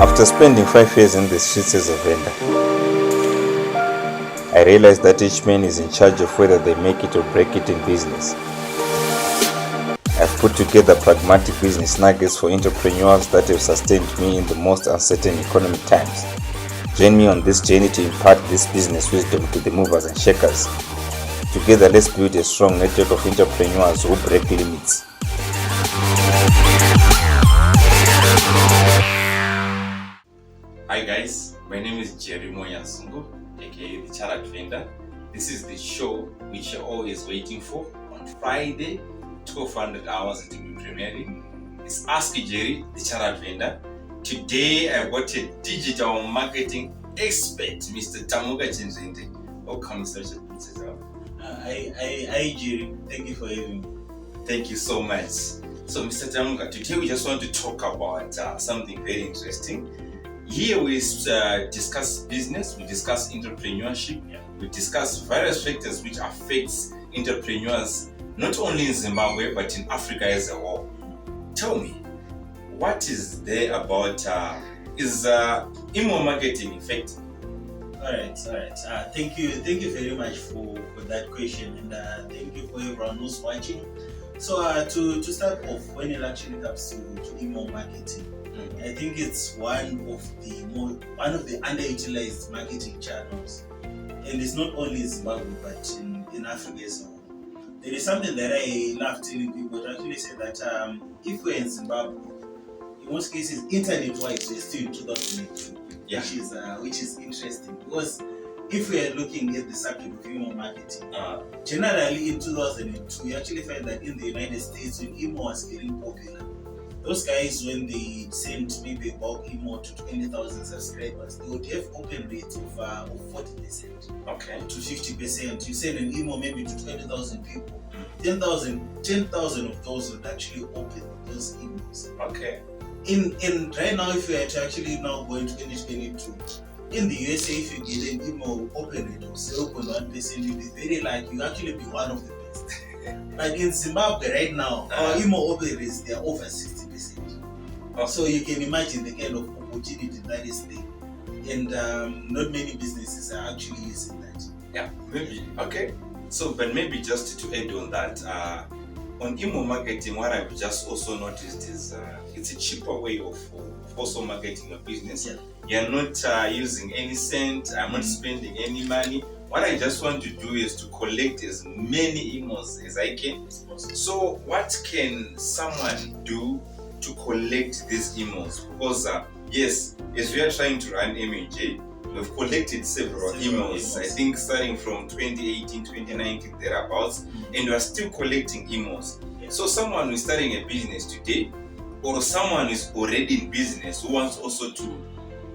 After spending 5 years in the streets as a vendor, I realized that each man is in charge of whether they make it or break it in business. I've put together pragmatic business nuggets for entrepreneurs that have sustained me in the most uncertain economic times. Join me on this journey to impart this business wisdom to the movers and shakers. Together, let's build a strong network of entrepreneurs who break limits. Hi guys, my name is More Nyazungu, aka the Chartered Vendor. This is the show which you're always waiting for. On Friday, 1200 hours it will be premiering. It's Ask Jerry, the Chartered Vendor. Today I got a digital marketing expert, Mr. Tamuga Chinzende. Welcome, Mr. Hi Jerry, thank you for having me. Thank you so much. So Mr. Tamuga, today we just want to talk about something very interesting. Here we discuss business, we discuss entrepreneurship, we discuss various factors which affects entrepreneurs not only in Zimbabwe but in Africa as a whole. Tell me, what is there about is email marketing effective? All right. Thank you very much for that question, and thank you for everyone who's watching. So to start off, when it actually comes to email marketing, I think it's one of the underutilized marketing channels, and it's not only in Zimbabwe but in Africa as well. There is something that I love telling people to actually say that if we're in Zimbabwe, in most cases, internet-wise, we're still in 2002, which is interesting, because if we are looking at the subject of email marketing, generally in 2002, we actually find that in the United States, when email was getting popular, those guys, when they sent maybe a bulk email to 20,000 subscribers, they would have open rates of 40%, to 50%. You send an email maybe to 20,000 people, 10,000 of those would actually open those emails. In right now, if you are to actually now go into 2022, in the USA, if you get an email open rate of 0.1%, you'll be very likely you actually be one of the best. But in Zimbabwe right now, our email open rates, they are over 60%. So you can imagine the kind of opportunity that is there, and not many businesses are actually using that. Yeah, maybe. Okay. So, but maybe just to add on that, on email marketing, what I've just also noticed is it's a cheaper way of also marketing your business. You're not using any cent. I'm not spending any money. What I just want to do is to collect as many emails as I can. So what can someone do to collect these emails? Because yes, as we are trying to run MAJ, we've collected several emails. I think starting from 2018, 2019, thereabouts, and we are still collecting emails. So someone who is starting a business today, or someone who is already in business who wants also to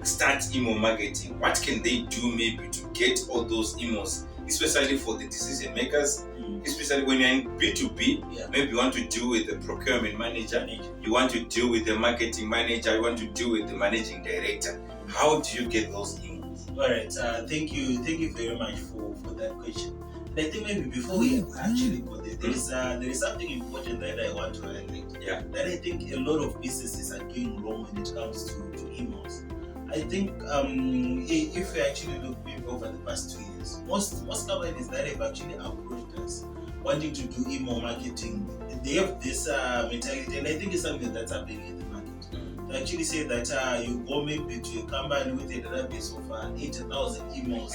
start email marketing, what can they do maybe to get all those emails, especially for the decision makers, especially when you're in B2B, maybe you want to deal with the procurement manager, you want to deal with the marketing manager, you want to deal with the managing director. How do you get those emails? All right, thank you very much for that question. And I think maybe before we actually go there, there is something important that I want to highlight. That I think a lot of businesses are doing wrong when it comes to emails. I think if we actually look maybe over the past 2 years, most companies that have actually approached us wanting to do email marketing, they have this mentality, and I think it's something that's happening in the market. They actually say that you go maybe to a company with a database of 80,000 emails,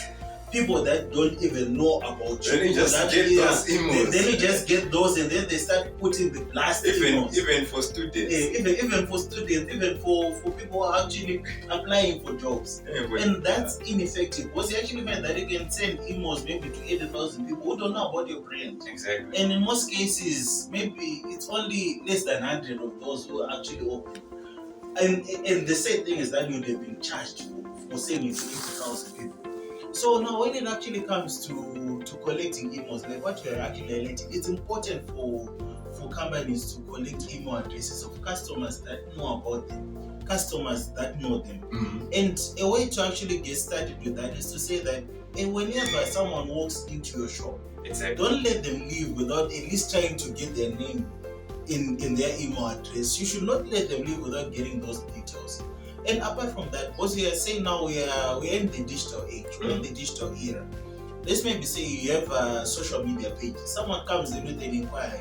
people that don't even know about you. They just get those emails. They just get those, and then they start putting the blast emails. Even for students. Even for students, even for people who are actually applying for jobs. And that's ineffective, because you actually find that you can send emails maybe to 80,000 people who don't know about your brand. Exactly. And in most cases, maybe it's only less than 100 of those who are actually open. And the same thing is that you'd have been charged for sending to 80,000 people. So now when it actually comes to collecting emails, like what we're actually highlighting, it's important for companies to collect email addresses of customers that know about them, customers that know them. And a way to actually get started with that is to say that whenever someone walks into your shop, don't let them leave without at least trying to get their name in their email address. You should not let them leave without getting those details. And apart from that, what we are saying now, we are in the digital age, we're in the digital era. Let's maybe say you have a social media page. Someone comes in with an inquiry.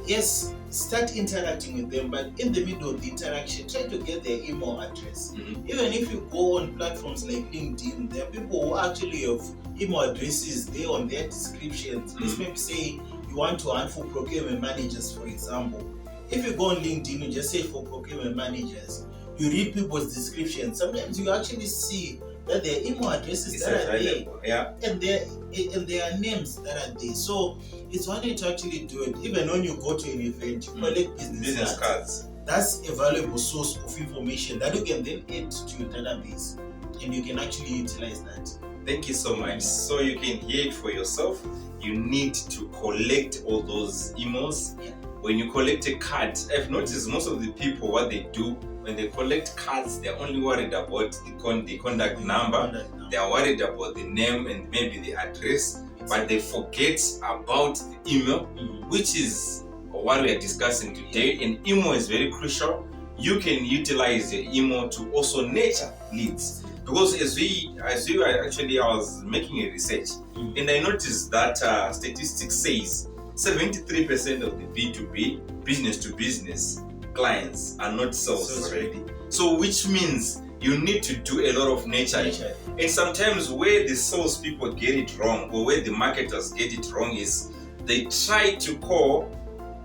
Yes, start interacting with them, but in the middle of the interaction, try to get their email address. Even if you go on platforms like LinkedIn, there are people who actually have email addresses there on their descriptions. Let's maybe say you want to hunt for procurement managers, for example. If you go on LinkedIn, you just search for procurement managers, you read people's descriptions. Sometimes you actually see that their email addresses that are there, and there are names that are there. So it's one way to actually do it. Even when you go to an event, you collect business cards. That's a valuable source of information that you can then add to your database, and you can actually utilize that. Thank you so much. So you can hear it for yourself. You need to collect all those emails. When you collect a card, I've noticed most of the people, what they do when they collect cards, they're only worried about the contact number. They are worried about the name and maybe the address, but they forget about the email, which is what we are discussing today. And email is very crucial. You can utilize your email to also nurture leads, because as we were actually, I was making a research, and I noticed that statistics says 73% of the B2B, business to business clients are not sales ready. So which means you need to do a lot of nurturing. And sometimes where the sales people get it wrong, or where the marketers get it wrong, is they try to call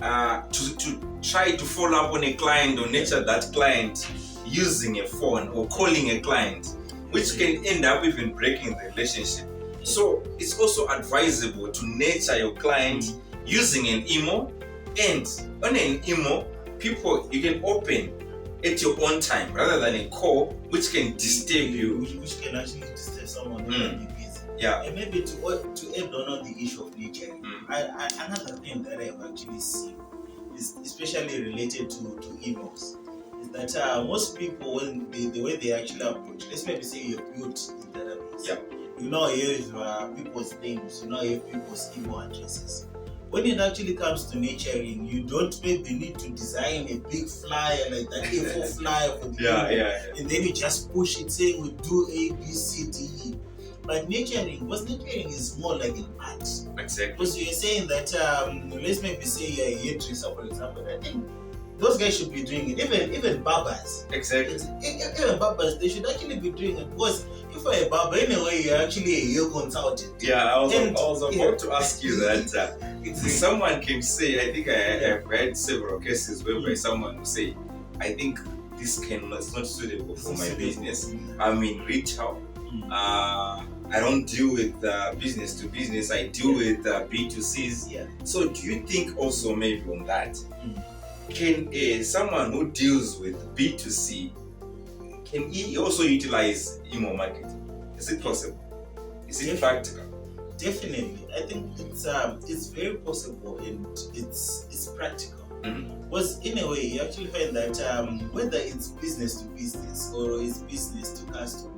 to try to follow up on a client or nurture that client using a phone or calling a client, which can end up even breaking the relationship. So it's also advisable to nurture your client using an email, and on an email, people you can open at your own time rather than a call, which can disturb you. Which can actually disturb someone who might be busy. And maybe to add on the issue of nurturing, another thing that I've actually seen is especially related to emails, is that most people, when the way they actually approach, let's maybe say you built the database. You now have people's names, you now have people's email addresses. When it actually comes to nurturing, you don't maybe need to design a big flyer like that A4 flyer for the email, and then you just push it saying we do A, B, C, D, E. But nurturing is more like an art. Exactly. Because you're saying that let's maybe say you're a hairdresser, for example. I think those guys should be doing it. Even barbers. Exactly. Even barbers, they should actually be doing it, because if you're a barber, anyway, you're actually a hair consultant. I was about to ask you that. Someone can say, I think I've read several cases whereby someone will say, I think it's not suitable for my business. I'm in retail. I don't deal with business to business. I deal with B2Cs. So do you think also maybe on that, can someone who deals with B2C, can he also utilize email marketing? Is it possible? Is it practical? Definitely. I think it's very possible, and it's practical. Because in a way, you actually find that whether it's business to business or it's business to customer,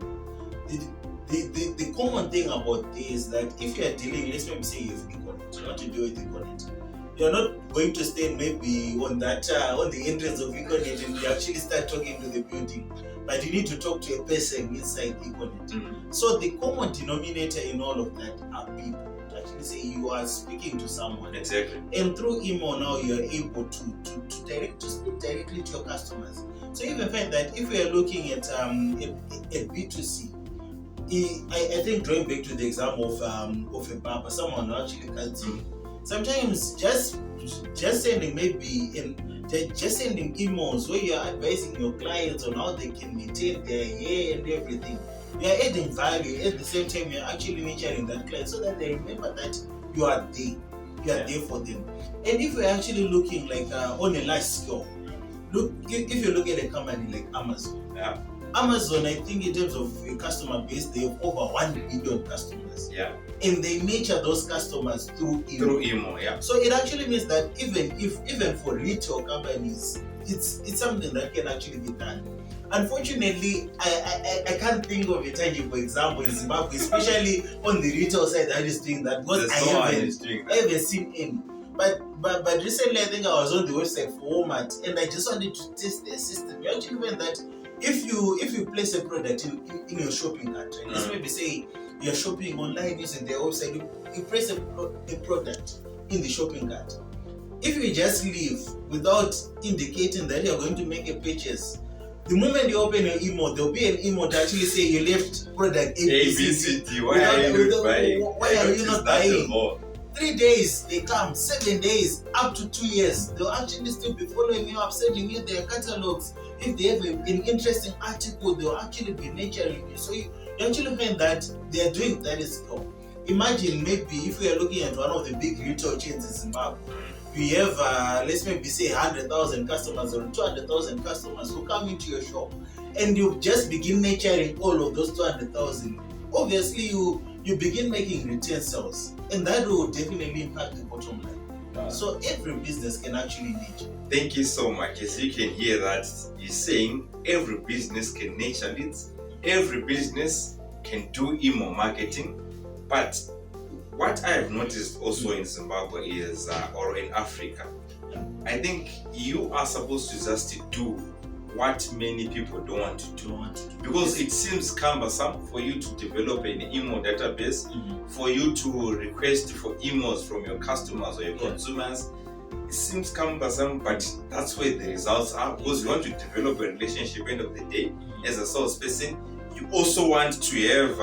the common thing about this is that if you are dealing, let's maybe say you have Econet, you want to do with Econet, you're not going to stand maybe on that on the entrance of Econet and you actually start talking to the building, but you need to talk to a person inside Econet. So the common denominator in all of that are people. Actually say you are speaking to someone. Exactly. And through email now you are able to speak directly to your customers. So you even find that if we are looking at B2C, I think drawing back to the example of a barber, someone who actually cuts you. Sometimes just sending just sending emails where you are advising your clients on how they can maintain their hair and everything. You are adding value. At the same time, you are actually nurturing that client so that they remember that you are there. You are there for them. And if we're actually looking like on a large scale, if you look at a company like Amazon. Amazon, I think in terms of a customer base, they have over 1 billion customers. And they nurture those customers through email. So it actually means that even for retail companies, it's something that can actually be done. Unfortunately, I can't think of a tangible example in Zimbabwe, especially on the retail side that is doing that, because I haven't seen any. But recently, I think I was on the website for Walmart and I just wanted to test their system. You actually find that if you place a product in your shopping cart, right? Let's maybe say you're shopping online using their website, you place a product in the shopping cart. If you just leave without indicating that you're going to make a purchase, the moment you open your email, there'll be an email to actually say you left product ABCD. Why are you not buying? Why are you not buying? 3 days they come, 7 days, up to 2 years. They'll actually still be following you up, sending you their catalogs. If they have an interesting article, they'll actually be nurturing you. So you actually find that they're doing that is cool. Imagine maybe if we are looking at one of the big retail chains in Zimbabwe, we have, let's maybe say 100,000 customers or 200,000 customers who come into your shop, and you just begin nurturing all of those 200,000. Obviously, you begin making return sales, and that will definitely impact the bottom line. So every business can actually nurture. Thank you so much. As you can hear that, he's saying every business can nurture leads, every business can do email marketing, but what I have noticed also in Zimbabwe is, or in Africa, I think you are supposed to just do what many people don't want to do. Because it seems cumbersome for you to develop an email database, for you to request for emails from your customers or your consumers. It seems cumbersome, but that's where the results are. Because you want to develop a relationship, end of the day, as a salesperson, you also want to have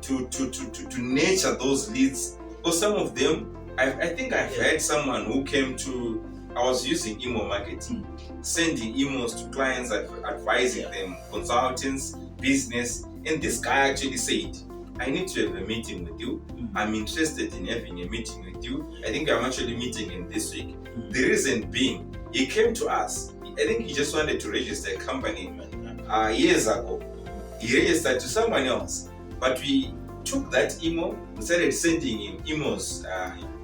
to nurture those leads. Because some of them, I think I've had someone who came to, I was using email marketing, sending emails to clients, advising them, consultants, business, and this guy actually said, I need to have a meeting with you. I'm interested in having a meeting with you. I think I'm actually meeting in this week. The reason being, he came to us. I think he just wanted to register a company years ago. He registered to someone else, but we took that email and started sending him emails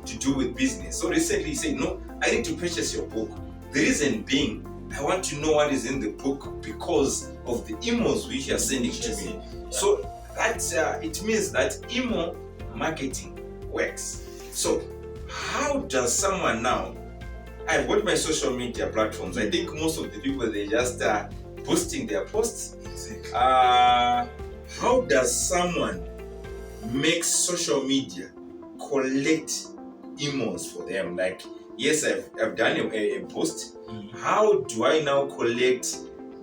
to do with business. So recently he said, no, I need to purchase your book. The reason being, I want to know what is in the book because of the emails which you are sending to me. So that it means that email marketing works. So how does someone now, I've got my social media platforms. I think most of the people, they just posting their posts. How does someone make social media collect emails for them? Like, yes, I've done a post. How do I now collect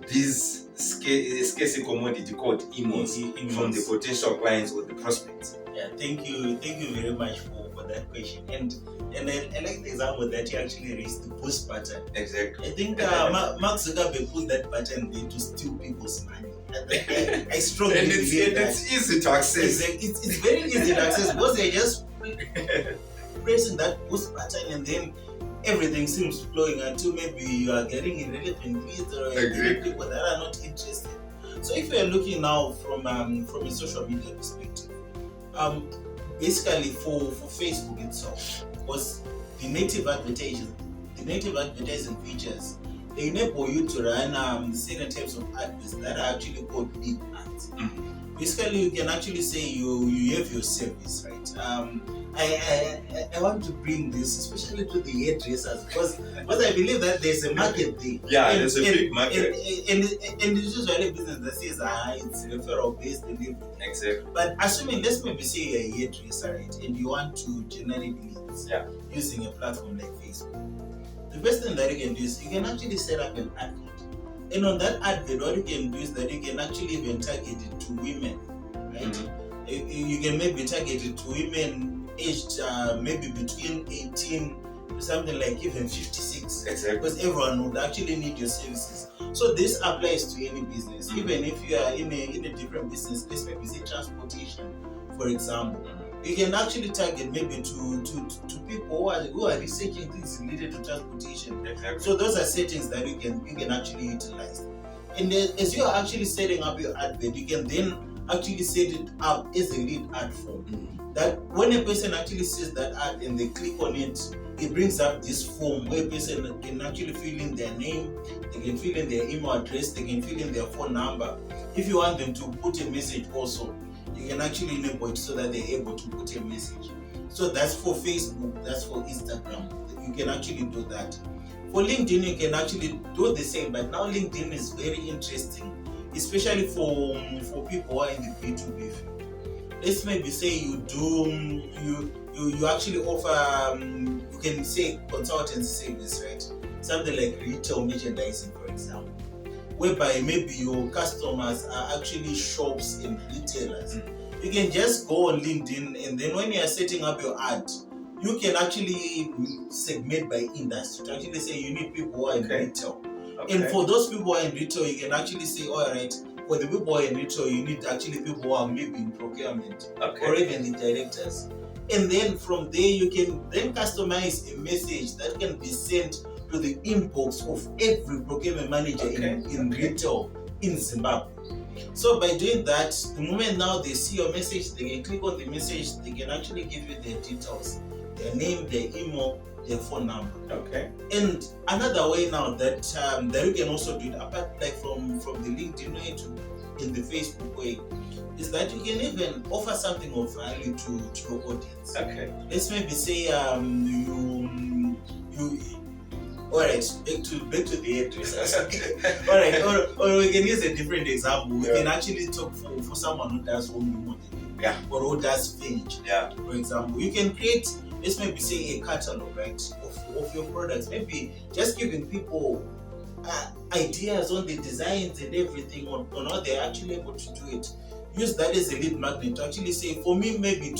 these scarce commodity called emails from the potential clients or the prospects? Yeah, thank you very much for that question. And I like the example that you actually raised, the post button. Exactly. I think Mark Zuckerberg put that button there to steal people's money. I strongly believe that. It's easy to access. It's very easy to access because they're just pressing that post button and then everything seems flowing until maybe you are getting irrelevant leads or people that are not interested. So if you are looking now from a social media perspective, basically for Facebook itself, because the native advertising features, they enable you to run certain types of ads that are actually called lead ads. Basically, you can actually say you have your service, right? I want to bring this especially to the hairdressers because I believe that there's a market there. Yeah, there's a big market. And it's usually a business that says it's referral based and everything. Exactly. But assuming, let's maybe say you're a hairdresser, right, and you want to generate leads using a platform like Facebook. The best thing that you can do is you can actually set up an advert. And on that advert, what you can do is that you can actually even target it to women, right? You can maybe target it to women aged maybe between 18 to something like even 56. Exactly. Because everyone would actually need your services. So this applies to any business. Even if you are in a different business, let's maybe say transportation, for example. You can actually target maybe to people who are researching things related to transportation. Exactly. So those are settings that you can actually utilize. And as you are actually setting up your advert, you can then actually set it up as a lead ad form. That when a person actually sees that ad and they click on it, it brings up this form where a person can actually fill in their name, they can fill in their email address, they can fill in their phone number. If you want them to put a message also, you can actually enable it so that they're able to put a message. So that's for Facebook, that's for Instagram. You can actually do that. For LinkedIn, you can actually do the same, but now LinkedIn is very interesting especially for people who are in the B2B field. Let's maybe say you do you actually offer you can say consultancy service, right? Something like retail merchandising, for example, whereby maybe your customers are actually shops and retailers. You can just go on LinkedIn, and then when you are setting up your ad, you can actually segment by industry to actually say you need people who are in retail. And for those people who are in retail, you can actually say, all right, for the people who are in retail, you need actually people who are maybe in procurement or even the directors. And then from there, you can then customize a message that can be sent to the inbox of every procurement manager in retail in Zimbabwe. So by doing that, the moment now they see your message, they can click on the message, they can actually give you their details, their name, their email, their phone number. And another way now that that you can also do it, apart like from the LinkedIn way to in the Facebook way, is that you can even offer something of value to your audience. Let's maybe say you all right, back to the hairdressers. All right, or we can use a different example. We can actually talk for someone who does home remodeling, or who does furniture. For example, you can create, let's maybe say, a catalog, right, of your products. Maybe just giving people ideas on the designs and everything on how they're actually able to do it. Use that as a lead magnet to actually say, for me, maybe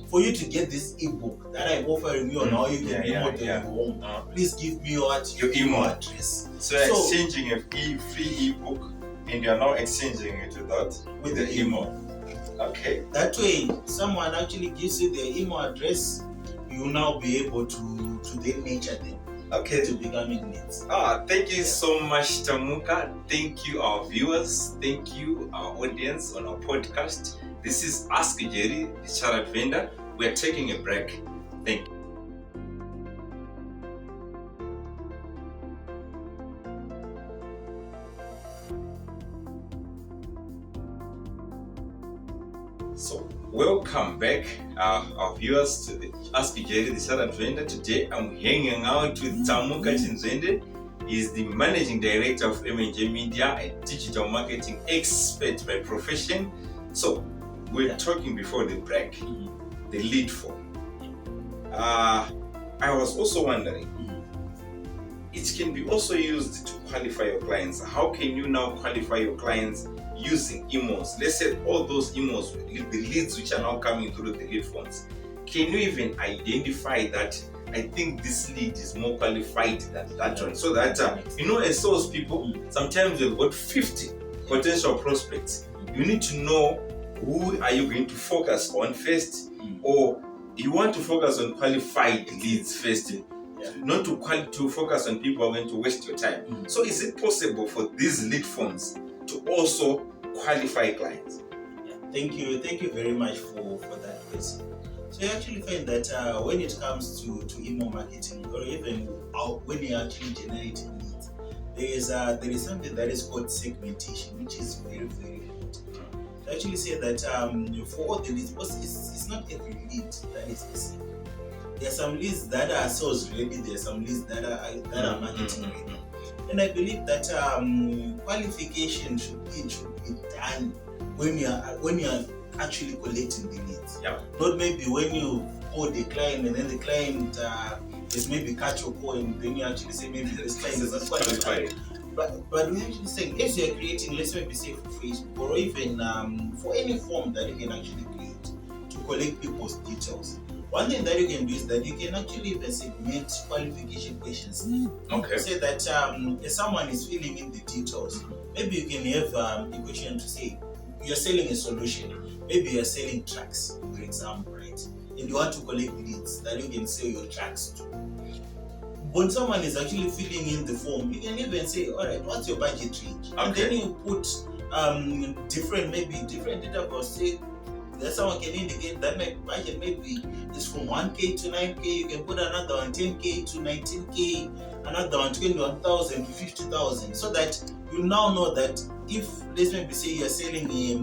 for you to get this ebook that I'm offering you on how you can remodel your home, please give me your email address. So you're exchanging a free ebook, and you're now exchanging it with the email. That way, someone actually gives you their email address, you'll now be able to then nurture them. To become magnets. Thank you so much, Tamuka. Thank you, our viewers. Thank you, our audience on our podcast. This is Ask Jerry, the chartered vendor. We are taking a break. Thank you. So, welcome back, our viewers, to the Ask Jerry, the chartered vendor. Today, I'm hanging out with Tamuka Chinzende. He's the managing director of M&J Media, a digital marketing expert by profession. So, we're talking before the break, the lead form. I was also wondering, it can be also used to qualify your clients. How can you now qualify your clients using emails? Let's say all those emails, the leads which are now coming through the lead forms. Can you even identify that I think this lead is more qualified than that one? So that, as salespeople, sometimes you've got 50 potential prospects. You need to know who are you going to focus on first, or you want to focus on qualified leads first, not to focus on people who are going to waste your time. So is it possible for these lead forms to also qualify clients? Thank you very much for that question. So you actually find that when it comes to email marketing, or even when you're actually generating leads, there is something that is called segmentation, which is very, very important. To actually say that for all the leads, it's not every lead that is the same. There are some leads that are sales ready, there are some leads that are marketing ready. And I believe that qualification should be done when you are actually collecting the leads. Not maybe when you call the client and then the client is maybe cut your call, and then you actually say maybe this client is not qualified. But we're actually saying, as you're creating, let's maybe say for Facebook, or even for any form that you can actually create to collect people's details. One thing that you can do is that you can actually even segment qualification questions. Say that if someone is filling in the details, maybe you can have a question to say, you're selling a solution. Maybe you're selling trucks, for example, right? And you want to collect leads that you can sell your trucks to. When someone is actually filling in the form, you can even say, all right, what's your budget range? And then you put different data for, say, that someone can indicate that my budget maybe is from 1K to 9K. You can put another one 10K to 19K, another one 21,000 to 50,000, so that you now know that if, let's maybe say, you're selling a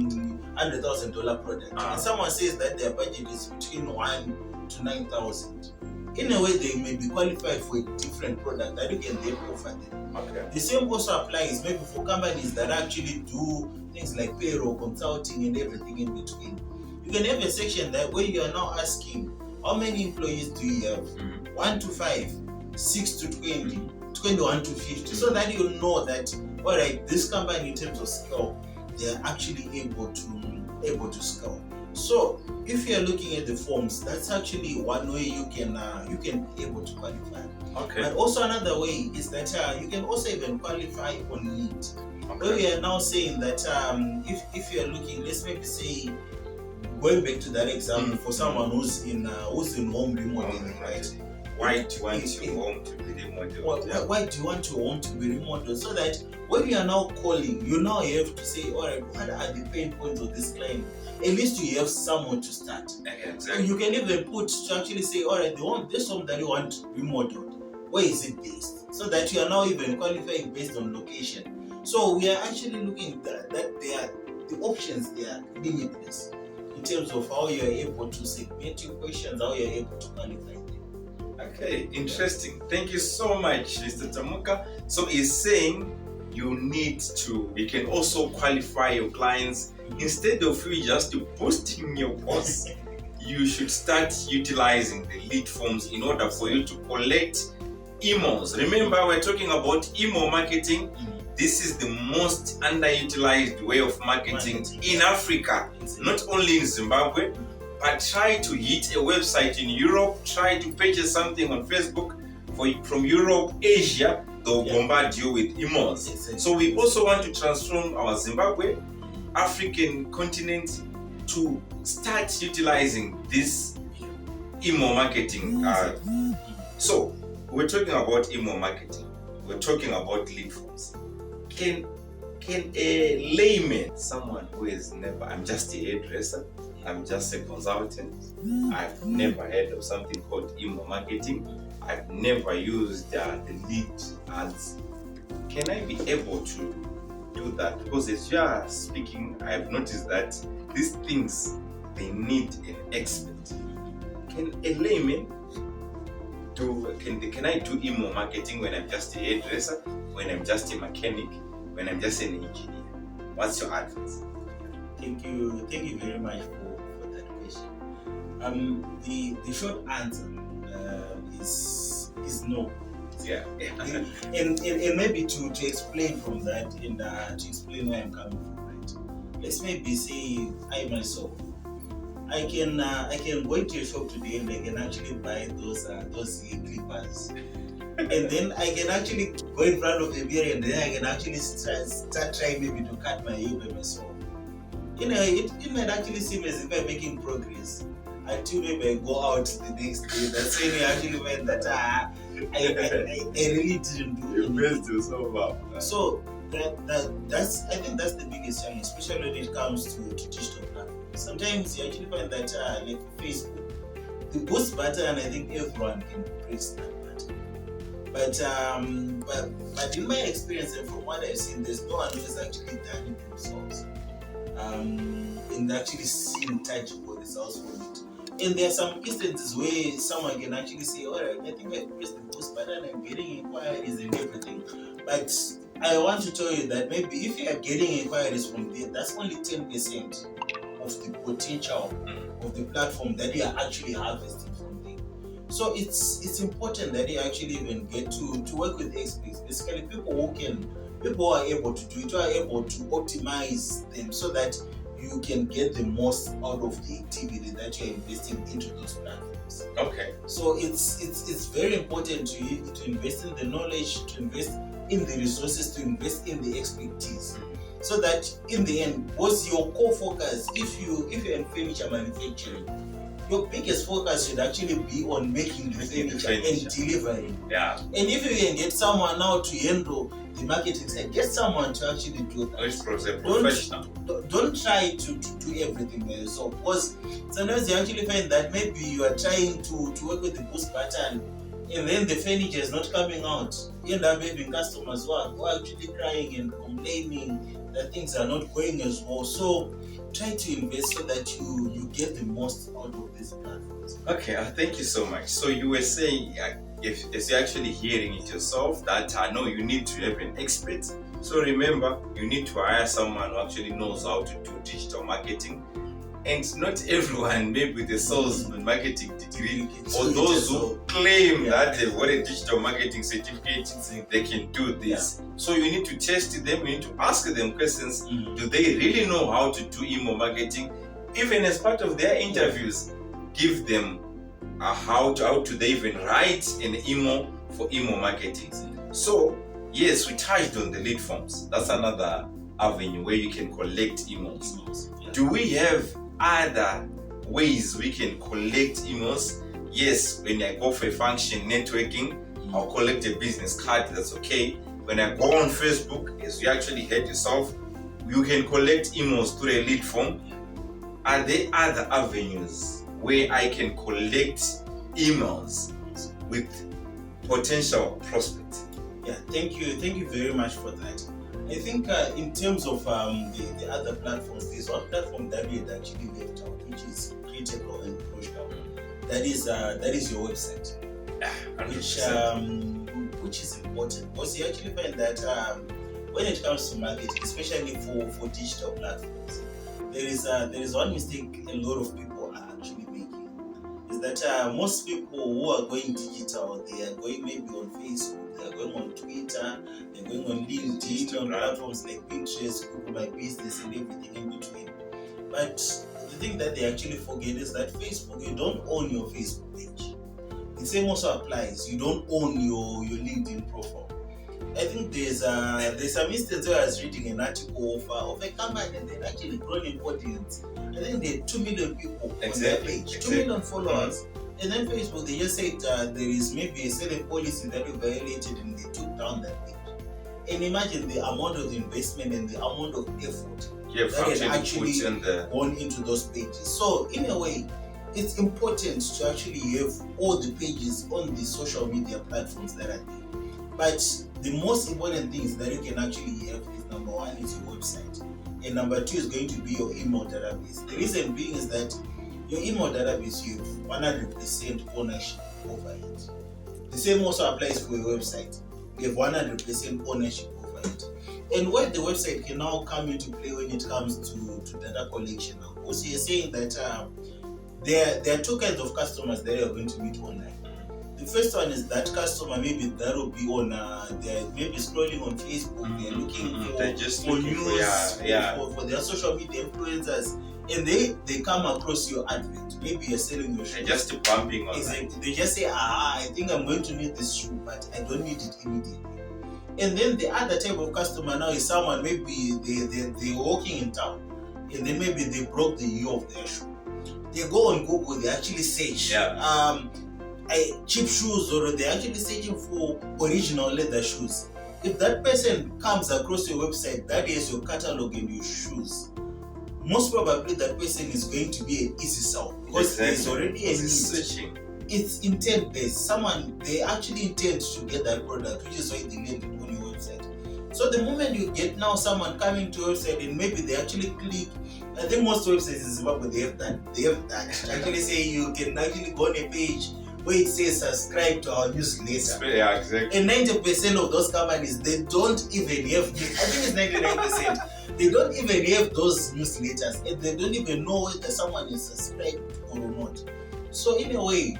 $100,000 product, and someone says that their budget is between 1 to 9,000, in a way they may be qualified for a different product that you can then offer them. Okay. The same also applies maybe for companies that actually do things like payroll, consulting, and everything in between. You can have a section that where you are now asking how many employees do you have? 1 to 5, 6 to 20, 21 to 50, so that you know that all right, this company in terms of scale, they are actually able to scale. So if you are looking at the forms, that's actually one way you can be able to qualify. Okay. But also another way is that you can also even qualify on need. Where we are now saying that if you are looking, let's maybe say, going back to that example, for someone who's in home remodeling, right? Why do you want your home to be remodeled? Why do you want your home to be remodeled? So that when you are now calling, you now have to say, all right, what are the pain points of this client? At least you have someone to start. Exactly. And you can even put to actually say, all right, this home that you want remodeled, where is it based? So that you are now even qualifying based on location. So we are actually looking at that the options, they are limitless in terms of how you are able to segment your questions, how you are able to qualify them. Okay, interesting. Thank you so much, Mr. Tamuka. So he's saying you can also qualify your clients. Instead of you just posting your posts, you should start utilizing the lead forms in order for you to collect emails. Remember, we're talking about email marketing. This is the most underutilized way of marketing in Africa, not only in Zimbabwe, but try to hit a website in Europe, try to purchase something on Facebook from Europe, Asia, they'll bombard you with emails. Exactly. So we also want to transform our Zimbabwe, African continent to start utilizing this email marketing. So we're talking about email marketing, we're talking about lead forms. Can a layman, someone who has never, I'm just a hairdresser, I'm just a consultant, I've never heard of something called email marketing, I've never used the lead ads, can I be able to do that? Because as you are speaking, I've noticed that these things, they need an expert. Can a layman can I do email marketing when I'm just a hairdresser, when I'm just a mechanic, when I'm just an engineer? What's your advice? Thank you very much for that question. The short answer is no. Yeah. and maybe to explain from that and to explain where I'm coming from, right? Let's maybe say I myself, I can go into a shop today and I can actually buy those hair clippers. And then I can actually go in front of a mirror and then I can actually start trying maybe to cut my hair by myself. You know, it might actually seem as if I'm making progress until maybe I go out the next day. That's when I actually find that I really didn't do You messed yourself up. So that's I think that's the biggest challenge, especially when it comes to digital platforms. Sometimes you actually find that like Facebook, the boost button, I think everyone can press that button. But in my experience and from what I've seen, there's no one who has actually done it themselves. And actually seen tangible results from it. And there are some instances where someone can actually say, all right, I think I pressed the post button, I'm getting inquiries and everything. But I want to tell you that maybe if you are getting inquiries from there, that's only 10% of the potential of the platform that you are actually harvesting from there. So it's important that you actually even get to work with experts, basically people who are able to do it, who are able to optimize them so that you can get the most out of the activity that you're investing into those platforms. Okay. So it's very important to invest in the knowledge, to invest in the resources, to invest in the expertise, so that in the end, what's your core focus? If you're in furniture manufacturing, your biggest focus should actually be on making the furniture and delivering. Yeah. And if you can get someone now to handle the marketing side, get someone to actually do that. Let's professional. Don't try to do everything by yourself, because sometimes you actually find that maybe you are trying to work with the boost button and then the furniture is not coming out. You end up having customers who are actually crying and complaining that things are not going as well. So try to invest so that you get the most out of these platforms. Okay, thank you so much. So you were saying, if you're actually hearing it yourself, that I know you need to have an expert. So remember, you need to hire someone who actually knows how to do digital marketing. And not everyone, maybe with a sales and marketing degree, or those who claim that they've got a digital marketing certificate, they can do this. So you need to test them, you need to ask them questions. Do they really know how to do email marketing? Even as part of their interviews, give them how do they even write an email for email marketing. So yes, we touched on the lead forms. That's another avenue where you can collect emails. Do we have other ways we can collect emails? Yes, when I go for a function networking, I'll collect a business card, that's okay. When I go on Facebook, as you actually heard yourself, you can collect emails through a lead form. Are there other avenues where I can collect emails with potential prospects? Yeah, thank you very much for that. I think in terms of the other platforms, there's one platform that we had actually left out, which is critical and crucial. That is your website, which is important, because you actually find that when it comes to marketing, especially for digital platforms, there is one mistake a lot of people are actually making, is that most people who are going digital, they are going maybe on Facebook, they are going on Twitter, they're going on LinkedIn, on platforms like Pinterest, Google My Business, and everything in between. But the thing that they actually forget is that Facebook, you don't own your Facebook page. The same also applies. You don't own your LinkedIn profile. I think there's some instance where I was reading an article of a company and they've actually grown in audience. I think there are 2 million people on their page, 2 million followers. And then Facebook, they just said there is maybe a certain policy that we violated and they took down that page. And imagine the amount of investment and the amount of effort that had actually gone into those pages. So in a way, it's important to actually have all the pages on the social media platforms that are there. But the most important things that you can actually have is, number one, is your website. And number two is going to be your email database. The reason being is that your email database, you have 100% ownership over it. The same also applies for your website. You have 100% ownership over it. And where the website can now come into play when it comes to data collection. Also, you're saying that there are 2 kinds of customers that you're going to meet online. The first one is that customer, maybe that will be on, they're maybe scrolling on Facebook, they're looking for news, for their social media influencers, and they come across your advert. Maybe you're selling your shoes. They're just bumping on exactly. They just say, I think I'm going to need this shoe, but I don't need it immediately. And then the other type of customer now is someone, maybe they're walking in town, and then maybe they broke the heel of their shoe. They go on Google, they actually search cheap shoes, or they're actually searching for original leather shoes. If that person comes across your website that has your catalog and your shoes, most probably that person is going to be an easy sell, because there's already a need. It's intent based. Someone, they actually intend to get that product, which is why they land it on your website. So the moment you get now someone coming to your website and maybe they actually click, I think most websites in Zimbabwe, they have that. Actually say you can actually go on a page where it says subscribe to our newsletter. Yeah, exactly. And 90% of those companies, they don't even have, I think it's 99%, they don't even have those newsletters, and they don't even know whether someone is subscribed or not. So in a way,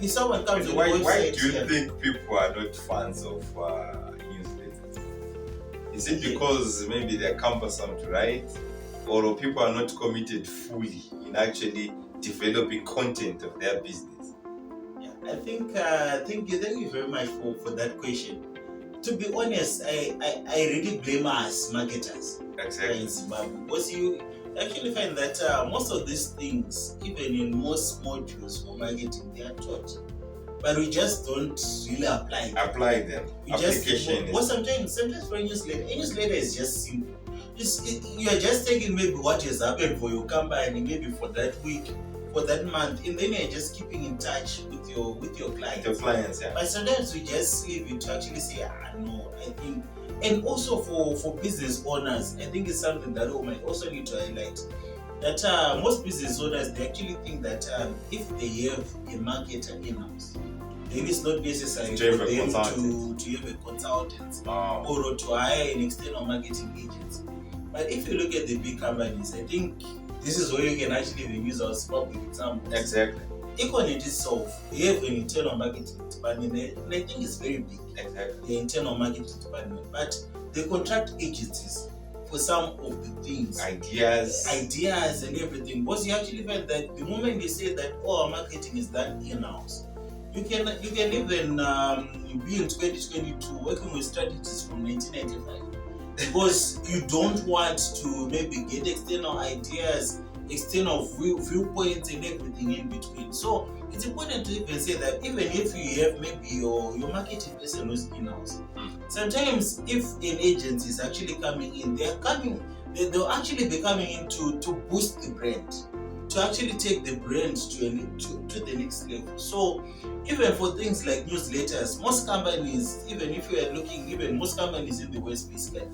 if someone comes to the website... Why do you think people are not fans of newsletters? Is it because maybe they're cumbersome to write, or people are not committed fully in actually developing content of their business? I think thank you very much for that question. To be honest, I really blame us marketers in Zimbabwe, because you actually find that most of these things, even in most modules for marketing, they are taught, but we just don't really apply them. Sometimes for a newsletter is just simple. You are just taking maybe what has happened for your company, maybe for that week, for that month, and then you're just keeping in touch with your clients. But sometimes we just leave it to actually say, no, I think. And also for business owners, I think it's something that we might also need to highlight. that most business owners, they actually think that if they have a marketer in-house, then it's not necessary To for have a them consultant. to have a consultant Oh, or to hire an external marketing agency. But if you look at the big companies, I think this is where you can actually even use our public examples. exactly. Econet itself, they have an internal marketing department, and I think it's very big, Exactly. the internal marketing department. But they contract agencies for some of the things, ideas and everything. Because you actually find that the moment they say that our marketing is done in-house, you can even be in 2022 working with strategies from 1995, because you don't want to maybe get external ideas, external viewpoints and everything in between. So it's important to even say that even if you have maybe your marketing person who's in-house, sometimes if an agency is actually coming in, they'll actually be coming in to boost the brand, to actually take the brand to the next level. So even for things like newsletters, most companies, even if you are looking, even most companies in the West basically,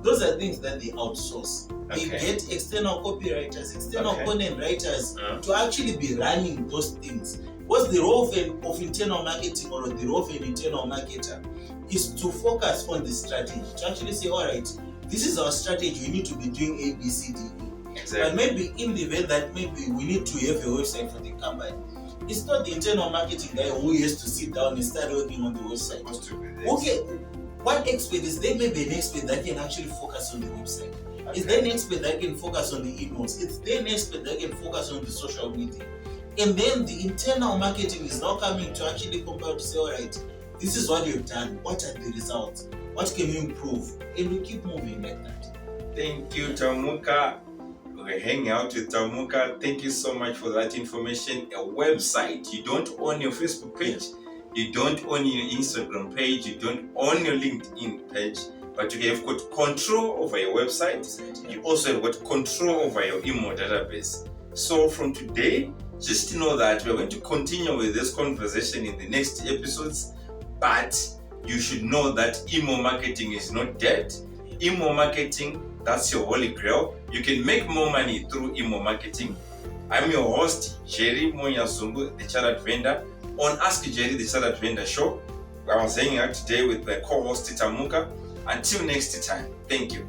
those are things that they outsource. They get external copywriters, external content writers to actually be running those things. What's the role of internal marketing or the role of an internal marketer is to focus on the strategy, to actually say, all right, this is our strategy, we need to be doing A, B, C, D, E. Exactly. But maybe in the event that maybe we need to have a website for the company, it's not the internal marketing guy who has to sit down and start working on the website. Okay, one expert is there, maybe an expert that can actually focus on the website. Is there an expert that can focus on the emails? Is there an expert that can focus on the social media? And then the internal marketing is now coming to actually compare to say, all right, this is what you've done. What are the results? What can you improve? And we keep moving like that. Thank you, Tamuka. We're hanging out with Tamuka. Thank you so much for that information. A website. You don't own your Facebook page. You don't own your Instagram page. You don't own your LinkedIn page. But you have got control over your website. You also have got control over your email database. So from today, just know that we're going to continue with this conversation in the next episodes. But you should know that email marketing is not dead. Email marketing, that's your holy grail. You can make more money through email marketing. I'm your host, Jerry More Nyazungu, the Chartered Vendor, on Ask Jerry, the Chartered Vendor show. I was hanging out today with my co-host Tamuka. Until next time, thank you.